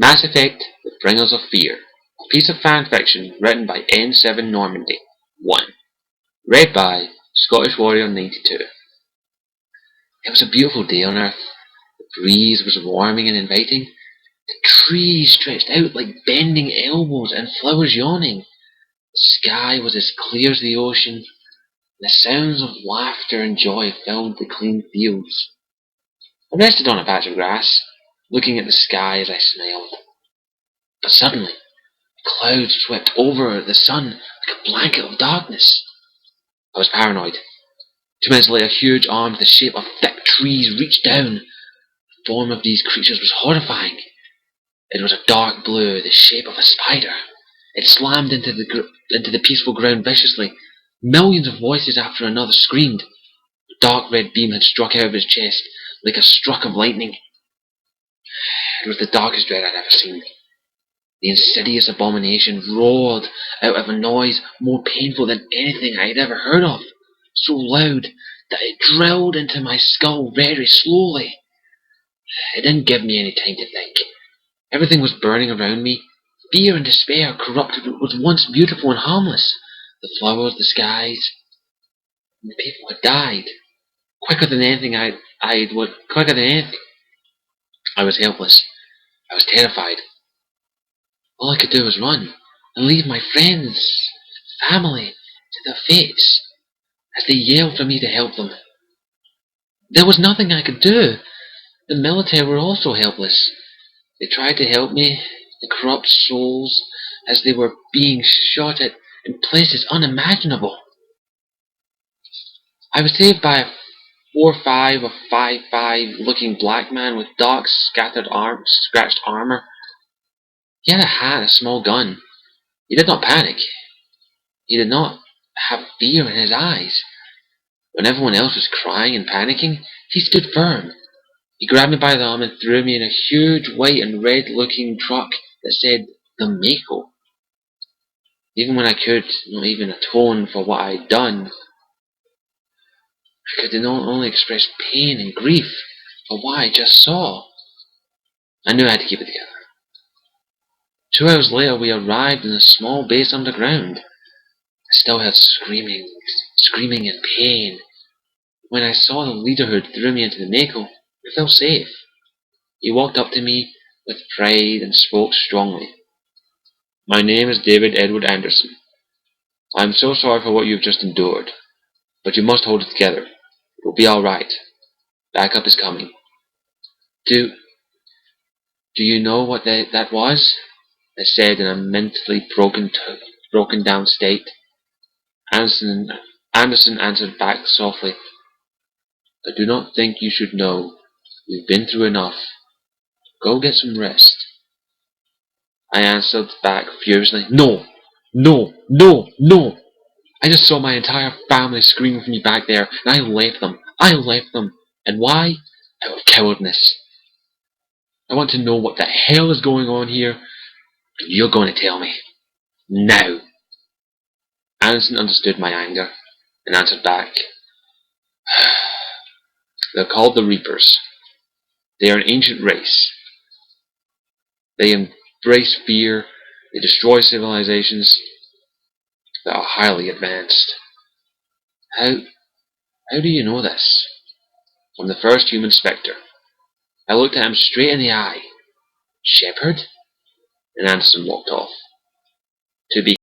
Mass Effect, The Bringers of Fear, a piece of fan fiction written by N7Normandy1, read by Scottish Warrior 92. It was a beautiful day on Earth. The breeze was warming and inviting. The trees stretched out like bending elbows and flowers yawning. The sky was as clear as the ocean. The sounds of laughter and joy filled the clean fields. I rested on a patch of grass, looking at the sky as I smiled. But suddenly, clouds swept over the sun like a blanket of darkness. I was paranoid. 2 minutes later, huge arms the shape of thick trees reached down. The form of these creatures was horrifying. It was a dark blue, the shape of a spider. It slammed into the peaceful ground viciously. Millions of voices after another screamed. A dark red beam had struck out of his chest like a struck of lightning. It was the darkest dread I'd ever seen. The insidious abomination roared out of a noise more painful than anything I had ever heard of, so loud that it drilled into my skull very slowly. It didn't give me any time to think. Everything was burning around me. Fear and despair corrupted what was once beautiful and harmless. The flowers, the skies, and the people had died. Quicker than anything. I was helpless. I was terrified. All I could do was run and leave my friends, family, to their fates as they yelled for me to help them. There was nothing I could do. The military were also helpless. They tried to help me, the corrupt souls, as they were being shot at in places unimaginable. I was saved by a 4'5" or 5'5" looking black man with dark, scratched armor. He had a hat and a small gun. He did not panic. He did not have fear in his eyes. When everyone else was crying and panicking, he stood firm. He grabbed me by the arm and threw me in a huge white and red looking truck that said, "The Mako." Even when I could not even atone for what I had done, I could not only express pain and grief for what I just saw. I knew I had to keep it together. 2 hours later, we arrived in a small base underground. I still heard screaming and pain. When I saw the leader who had threw me into the Mako, I felt safe. He walked up to me with pride and spoke strongly. "My name is David Edward Anderson. I am so sorry for what you have just endured, but you must hold it together. It will be all right. Backup is coming." Do you know what that was?" I said in a mentally broken down state. Anderson answered back softly, "I do not think you should know. You've been through enough. Go get some rest." I answered back furiously, "No, no, no, no. I just saw my entire family screaming for me back there, and I left them. I left them. And why? Out of cowardness. I want to know what the hell is going on here, and you're going to tell me. Now." Anderson understood my anger and answered back, "They're called the Reapers. They are an ancient race. They embrace fear. They destroy civilizations that are highly advanced." How do you know this?" "From the first human spectre." I looked at him straight in the eye. "Shepherd?" And Anderson walked off. To be